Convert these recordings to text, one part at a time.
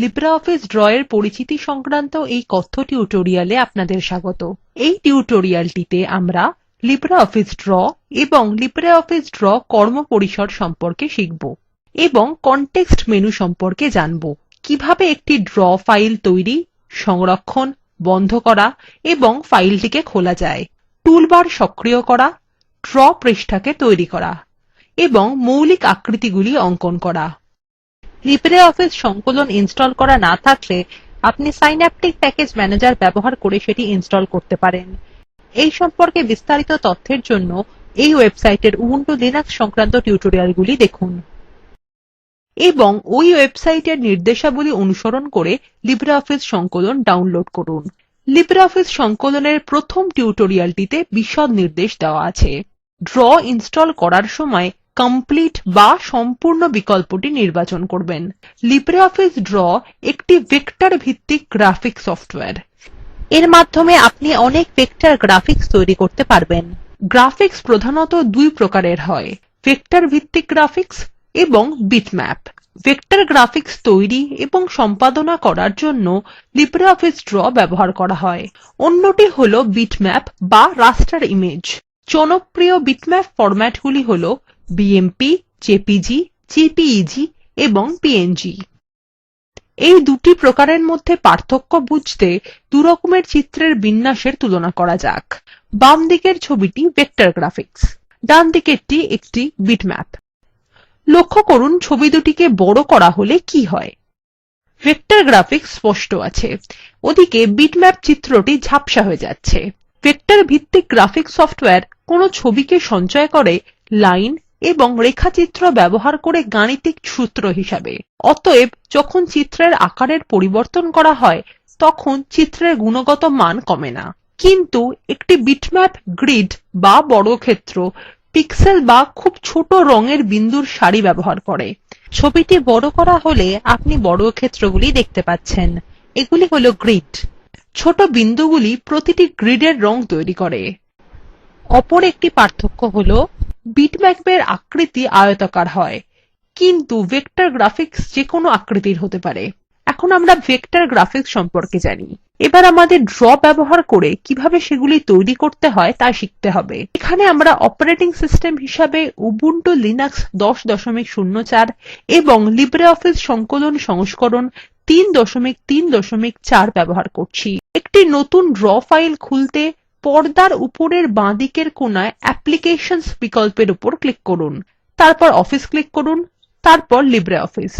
LibreOffice draw এর পরিচিতি সংক্রান্ত এই কথ্য টিউটোরিয়ালে আপনাদের স্বাগত। এই টিউটোরিয়ালটিতে আমরা লিব্রিঅফিস ড্র এবং লিব্রিঅফিস ড্র কর্মপরিসর সম্পর্কে শিখব এবং কনটেক্সট মেনু সম্পর্কে জানব। কিভাবে একটি ড্র ফাইল তৈরি, সংরক্ষণ, বন্ধ করা এবং ফাইলটিকে খোলা যায়, টুলবার সক্রিয় করা, ড্র পৃষ্ঠাকে তৈরি করা এবং মৌলিক আকৃতিগুলি অঙ্কন করা। লিব্রিঅফিস সংকলন ইনস্টল করা না থাকলে আপনি সিন্যাপটিক প্যাকেজ ম্যানেজার ব্যবহার করে সেটি ইনস্টল করতে পারেন। এই সম্পর্কে বিস্তারিত তথ্যের জন্য এই ওয়েবসাইটের উবুন্টু লিনাক্স সংক্রান্ত টিউটোরিয়ালগুলি দেখুন এবং ওই ওয়েবসাইটের নির্দেশাবলী অনুসরণ করে লিব্রিঅফিস সংকলন ডাউনলোড করুন। লিব্রিঅফিস সংকলনের প্রথম টিউটোরিয়ালটিতে বিশদ নির্দেশ দেওয়া আছে। ড্র ইনস্টল করার সময় কমপ্লিট বা সম্পূর্ণ বিকল্পটি নির্বাচন করবেন। লিব্রিঅফিস ড্র একটি ভেক্টর ভিত্তিক গ্রাফিক সফটওয়্যার। এর মাধ্যমে আপনি অনেক ভেক্টর গ্রাফিক্স তৈরি করতে পারবেন। গ্রাফিক্স প্রধানত দুই প্রকারের হয়: ভেক্টর ভিত্তিক গ্রাফিক্স এবং বিটম্যাপ। ভেক্টর গ্রাফিক্স তৈরি এবং সম্পাদনা করার জন্য লিব্রিঅফিস ড্র ব্যবহার করা হয়। অন্যটি হল বিটম্যাপ বা রাস্টার ইমেজ। জনপ্রিয় বিটম্যাপ ফরম্যাটগুলি হল বিএমপি, জেপিজি, জেপিইজি এবং পিএনজি। এই দুটি প্রকারের মধ্যে পার্থক্য বুঝতে দুরকমের চিত্রের বিন্যাসের তুলনা করা যাক। বাম দিকের ছবিটি ভেক্টর গ্রাফিক্স, ডান দিকেরটি একটি বিটম্যাপ। লক্ষ্য করুন ছবি দুটিকে বড় করা হলে কি হয়। ভেক্টর গ্রাফিক্স স্পষ্ট আছে, ওদিকে বিটম্যাপ চিত্রটি ঝাপসা হয়ে যাচ্ছে। ভেক্টর ভিত্তিক গ্রাফিক্স সফটওয়্যার কোনো ছবিকে সঞ্চয় করে লাইন এবং রেখাচিত্র ব্যবহার করে গাণিতিক সূত্র হিসাবে। অতএব যখন চিত্রের আকারের পরিবর্তন করা হয় তখন চিত্রের গুণগত মান কমে না। কিন্তু একটি বিটম্যাপ গ্রিড বা বর্গক্ষেত্র পিক্সেল বা খুব ছোট রঙের বিন্দুর সারি ব্যবহার করে। ছবিটি বড় করা হলে আপনি বর্গক্ষেত্রগুলি দেখতে পাচ্ছেন। এগুলি হল গ্রিড। ছোট বিন্দুগুলি প্রতিটি গ্রিডের রং তৈরি করে। অপর একটি পার্থক্য হল বিটম্যাপের আকৃতি আয়তাকার হয়, কিন্তু ভেক্টর গ্রাফিক্স যেকোনো আকৃতির হতে পারে। এখন আমরা ভেক্টর গ্রাফিক্স সম্পর্কে জানি। এবার আমাদের ড্র ব্যবহার করে কিভাবে সেগুলি তৈরি করতে হয় তা শিখতে হবে। এখানে আমরা অপারেটিং সিস্টেম হিসাবে উবুন্টু লিনাক্স 10.04 এবং লিব্রিঅফিস সংকলন সংস্করণ 3.3.4 ব্যবহার করছি। একটি নতুন ড্র ফাইল খুলতে পর্দার উপরের বাঁদিকের কোণায় অ্যাপ্লিকেশনস বিকল্পের উপর ক্লিক করুন, তারপর অফিস ক্লিক করুন, তারপর লিব্রিঅফিস।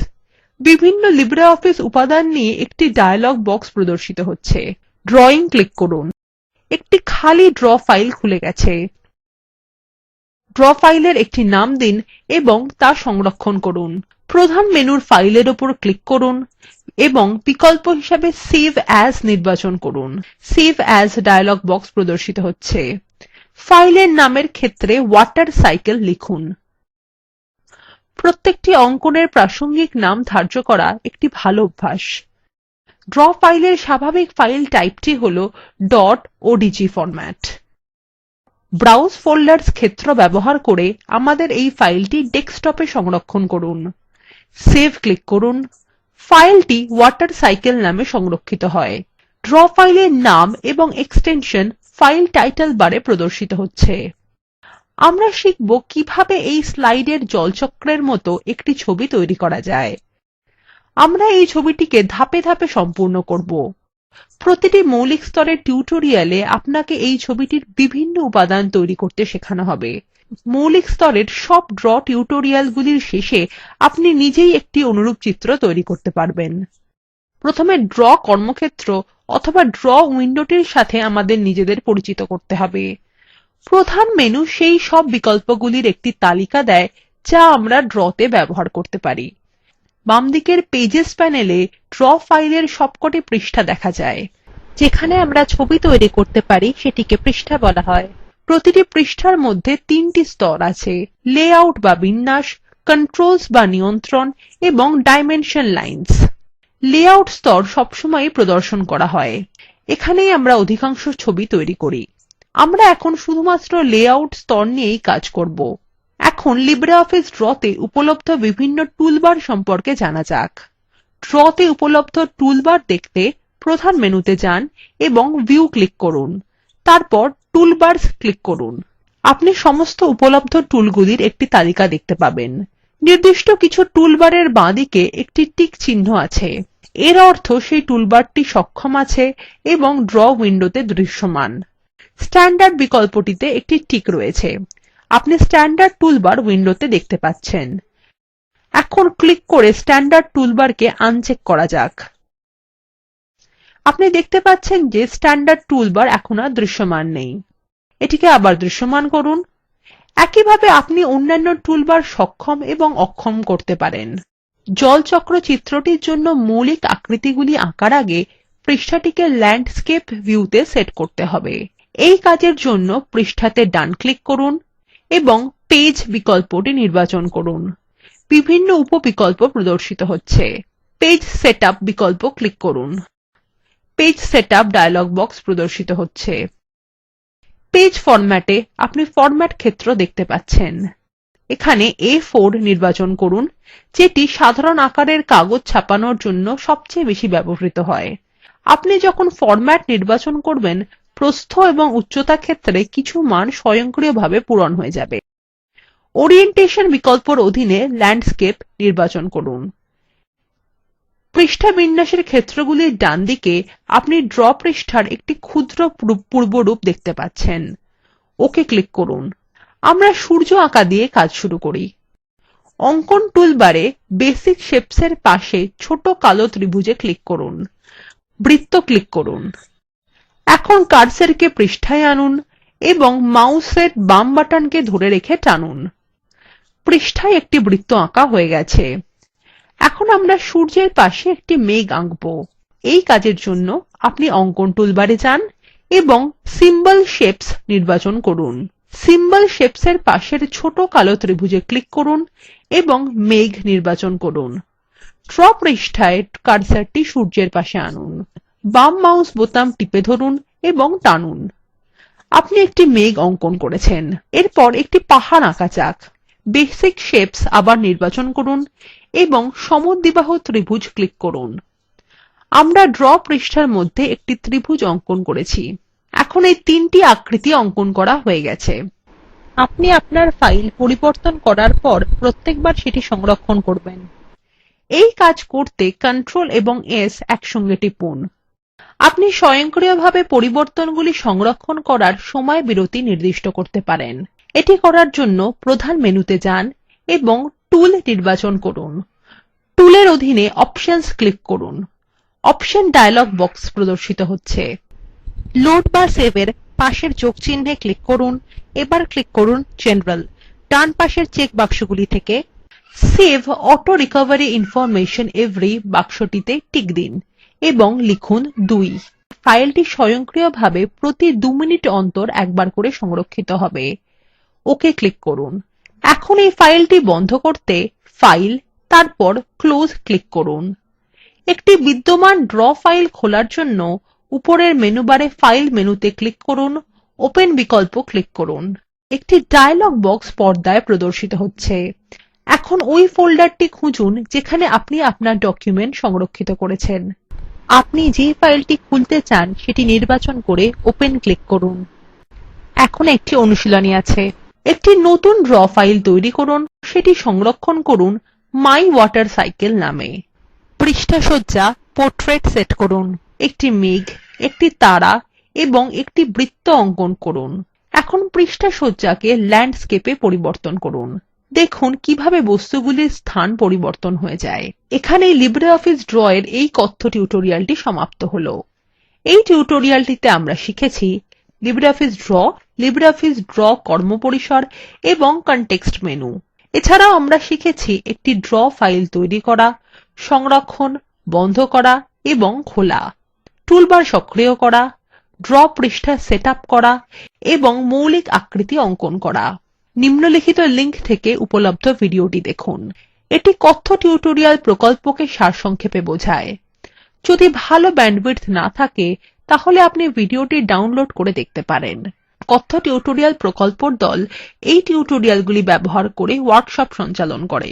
বিভিন্ন লিব্রিঅফিস উপাদান নিয়ে একটি ডায়লগ বক্স প্রদর্শিত হচ্ছে। ড্রয়িং ক্লিক করুন। একটি খালি ড্র ফাইল খুলে গেছে। ড্র ফাইলের একটি নাম দিন এবং তা সংরক্ষণ করুন। প্রধান মেনুর ফাইলের উপর ক্লিক করুন এবং বিকল্প হিসাবে সেভ অ্যাজ নির্বাচন করুন। সেভ অ্যাজ ডায়লগ বক্স প্রদর্শিত হচ্ছে। ফাইলের নামের ক্ষেত্রে ওয়াটারসাইকেল লিখুন। প্রত্যেকটি অঙ্কনের প্রাসঙ্গিক নাম ধার্য করা একটি ভালো অভ্যাস। ড্র ফাইলের স্বাভাবিক ফাইল টাইপটি হল odg ফরম্যাট। ব্রাউজ ফোল্ডার্স ক্ষেত্র ব্যবহার করে আমাদের এই ফাইলটি ডেস্কটপে সংরক্ষণ করুন। সেভ ক্লিক করুন। ফাইলটি ওয়াটারসাইকেল নামে সংরক্ষিত হয়। ড্র ফাইলের নাম এবং এক্সটেনশন ফাইল টাইটেল বারে প্রদর্শিত হচ্ছে। আমরা শিখব কিভাবে এই স্লাইডের জলচক্রের মতো একটি ছবি তৈরি করা যায়। আমরা এই ছবিটিকে ধাপে ধাপে সম্পূর্ণ করব। প্রতিটি মৌলিক স্তরের টিউটোরিয়ালে আপনাকে এই ছবিটির বিভিন্ন উপাদান তৈরি করতে শেখানো হবে। মৌলিক স্তরের সব ড্র টিউটোরিয়ালগুলির শেষে আপনি নিজেই একটি অনুরূপ চিত্র তৈরি করতে পারবেন। প্রথমে ড্র কর্মক্ষেত্র অথবা ড্র উইন্ডোটির সাথে আমাদের নিজেদের পরিচিত করতে হবে। প্রধান মেনু সেই সব বিকল্পগুলির একটি তালিকা দেয় যা আমরা ড্রতে ব্যবহার করতে পারি। বামদিকের পেজেস প্যানেলে ড্র ফাইলের সবকটি পৃষ্ঠা দেখা যায়। যেখানে আমরা ছবি তৈরি করতে পারি সেটিকে পৃষ্ঠা বলা হয়। প্রতিটি পৃষ্ঠার মধ্যে তিনটি স্তর আছে: লেআউট বা বিন্যাস, কন্ট্রোলস বা নিয়ন্ত্রণ এবং ডাইমেনশন লাইনস। লেআউট স্তর সবসময়ই প্রদর্শন করা হয়। এখানেই আমরা অধিকাংশ ছবি তৈরি করি। আমরা এখন শুধুমাত্র লেআউট স্তর নিয়েই কাজ করব। এখন লিব্রিঅফিস ড্রতে উপলব্ধ বিভিন্ন টুলবার সম্পর্কে জানা যাক। ড্রতে উপলব্ধ টুলবার দেখতে প্রধান মেনুতে যান এবং ভিউ ক্লিক করুন, তারপর টুলবারস ক্লিক করুন। আপনি সমস্ত উপলব্ধ টুলগুলির একটি তালিকা দেখতে পাবেন। নির্দিষ্ট কিছু টুলবারের বাঁদিকে একটি টিক চিহ্ন আছে, এর অর্থ সেই টুলবারটি সক্ষম আছে এবং ড্র উইন্ডোতে দৃশ্যমান। স্ট্যান্ডার্ড বিকল্পটিতে একটি টিক রয়েছে, আপনি স্ট্যান্ডার্ড টুলবার উইন্ডোতে দেখতে পাচ্ছেন। এখন ক্লিক করে স্ট্যান্ডার্ড টুলবারকে আনচেক করা যাক। আপনি দেখতে পাচ্ছেন যে স্ট্যান্ডার্ড টুলবার এখন আর দৃশ্যমান নেই। এটিকে আবার দৃশ্যমান করুন। একইভাবে আপনি অন্যান্য টুলবার সক্ষম এবং অক্ষম করতে পারেন। জলচক্র চিত্রটির জন্য মৌলিক আকৃতিগুলি আঁকার আগে পৃষ্ঠাটিকে ল্যান্ডস্কেপ ভিউতে সেট করতে হবে। এই কাজের জন্য পৃষ্ঠাতে ডান ক্লিক করুন এবং পেজ বিকল্পটি নির্বাচন করুন। বিভিন্ন উপবিকল্প প্রদর্শিত হচ্ছে। পেজ সেটআপ বিকল্প ক্লিক করুন। পেজ সেটআপ ডায়লগ বক্স প্রদর্শিত হচ্ছে। পেজ ফরম্যাটে আপনি ফরম্যাট ক্ষেত্র দেখতে পাচ্ছেন। এখানে A4 নির্বাচন করুন, যেটি সাধারণ আকারের কাগজ ছাপানোর জন্য সবচেয়ে বেশি ব্যবহৃত হয়। আপনি যখন ফরম্যাট নির্বাচন করবেন, প্রস্থ এবং উচ্চতা ক্ষেত্রে কিছু মান স্বয়ংক্রিয়ভাবে পূরণ হয়ে যাবে। ওরিয়েন্টেশন বিকল্পর অধীনে ল্যান্ডস্কেপ নির্বাচন করুন। পৃষ্ঠা বিন্যাসের ক্ষেত্রগুলির ডানদিকে আপনি ড্র পৃষ্ঠার একটি ক্ষুদ্র পূর্বরূপ দেখতে পাচ্ছেন। ওকে ক্লিক করুন। আমরা সূর্য আঁকা দিয়ে কাজ শুরু করি। অঙ্কন টুলবারে বেসিক শেপস এর পাশে ছোট কালো ত্রিভুজে ক্লিক করুন। বৃত্ত ক্লিক করুন। এখন কার্সারকে পৃষ্ঠায় আনুন এবং মাউসের বাম বাটনকে ধরে রেখে টানুন। পৃষ্ঠায় একটি বৃত্ত আঁকা হয়ে গেছে। এখন আমরা সূর্যের পাশে একটি মেঘ আঁকব। এই কাজের জন্য আপনি অঙ্কন টুলবারে যান এবং সিম্বল শেপস নির্বাচন করুন। সিম্বল শেপস এর পাশের ছোট কালো ত্রিভুজে ক্লিক করুন এবং মেঘ নির্বাচন করুন। ড্র পৃষ্ঠায় কার্সারটি সূর্যের পাশে আনুন। বাম মাউস বোতাম টিপে ধরুন এবং টানুন। আপনি একটি মেঘ অঙ্কন করেছেন। এরপর একটি পাহাড় আঁকা যাক। বেসিক শেপস আবার নির্বাচন করুন এবং সমদ্বিবাহু ত্রিভুজ ক্লিক করুন। আমরা ড্র পৃষ্ঠার মধ্যে একটি ত্রিভুজ অঙ্কন করেছি। এখন এই তিনটি আকৃতি অঙ্কন করা হয়ে গেছে। আপনি আপনার ফাইল পরিবর্তন করার পর প্রত্যেকবার সেটি সংরক্ষণ করবেন। এই কাজ করতে Ctrl এবং S একসঙ্গে টিপুন। আপনি স্বয়ংক্রিয়ভাবে পরিবর্তনগুলি সংরক্ষণ করার সময় বিরতি নির্দিষ্ট করতে পারেন। এটি করার জন্য প্রধান মেনুতে যান এবং টুল নির্বাচন করুন। টুলের অধীনে অপশনস ক্লিক করুন। অপশন ডায়লগ বক্স প্রদর্শিত হচ্ছে। লোড বা সেভ এর পাশের যোগ চিহ্নে ক্লিক করুন। এবার ক্লিক করুন জেনারেল। ডান পাশের চেক বাক্সগুলি থেকে save auto recovery information every বাক্সটিতে টিক দিন এবং লিখুন 2। ফাইলটি স্বয়ংক্রিয়ভাবে প্রতি 2 মিনিট অন্তর একবার করে সংরক্ষিত হবে। ওকে ক্লিক করুন। এখন এই ফাইলটি বন্ধ করতে ফাইল তারপর ক্লোজ ক্লিক করুন। একটি বিদ্যমান ড্র ফাইল খোলার জন্য উপরের মেনু বারে ফাইল মেনুতে ক্লিক করুন, ওপেন বিকল্প ক্লিক করুন। একটি ডায়লগ বক্স পর্দায় প্রদর্শিত হচ্ছে। এখন ওই ফোল্ডারটি খুঁজুন যেখানে আপনি আপনার ডকুমেন্ট সংরক্ষিত করেছেন। আপনি যে ফাইলটি খুলতে চান সেটি নির্বাচন করে ওপেন ক্লিক করুন। এখন একটি অনুশীলনী আছে। একটি নতুন ড্র ফাইল তৈরি করুন, সেটি সংরক্ষণ করুন মাইওয়াটারসাইকেল নামে। পৃষ্ঠা সজ্জা পোর্ট্রেট সেট করুন। একটি মেঘ, একটি তারা এবং একটি বৃত্ত অঙ্কন করুন। এখন পৃষ্ঠা সজ্জাকে ল্যান্ডস্কেপে পরিবর্তন করুন। দেখুন কিভাবে বস্তুগুলির স্থান পরিবর্তন হয়ে যায়। এখানেই লিব্রিঅফিস ড্র এর এই কথ্য টিউটোরিয়ালটি সমাপ্ত হলো। এই টিউটোরিয়ালটিতে আমরা শিখেছি লিব্রিঅফিস ড্র, লিব্রিঅফিস ড্র কর্মপরিসর এবং কনটেক্সট মেনু। এছাড়াও আমরা শিখেছি একটি ড্র ফাইল তৈরি করা, সংরক্ষণ, বন্ধ করা এবং খোলা, টুলবার সক্রিয় করা, ড্র পৃষ্ঠা সেট আপ করা এবং মৌলিক আকৃতি অঙ্কন করা। নিম্নলিখিত লিঙ্ক থেকে উপলব্ধ ভিডিওটি দেখুন। এটি কথ্য টিউটোরিয়াল প্রকল্পকে সারসংক্ষেপে বোঝায়। যদি ভালো ব্যান্ডউইডথ না থাকে তাহলে আপনি ভিডিওটি ডাউনলোড করে দেখতে পারেন। কথ্য টিউটোরিয়াল প্রকল্পর দল এই টিউটোরিয়ালগুলি ব্যবহার করে ওয়ার্কশপ সঞ্চালন করে।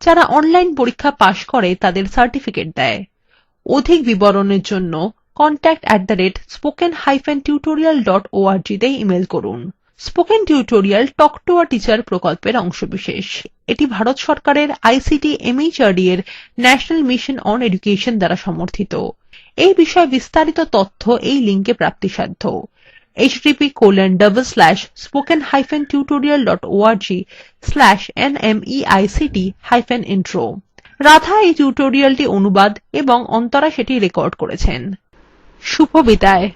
যারা অনলাইন পরীক্ষা পাশ করে তাদের সার্টিফিকেট দেয়। অধিক বিবরণের জন্য contact@spoken-tutorial.org তে ইমেল করুন। Spoken tutorial talk to a teacher প্রকল্পের অংশবিশেষ। এটি ভারত সরকারের আইসিটি এমএচআরডি এর ন্যাশনাল মিশন অন এডুকেশন দ্বারা সমর্থিত। এই বিষয়ে বিস্তারিত তথ্য এই লিঙ্কে প্রাপ্তিসাধ্য http://spokentutorial.org/nmeict-intro। রাধা এই টিউটোরিয়ালটি অনুবাদ এবং অন্তরা সেটি রেকর্ড করেছেন। শুভবিদায়।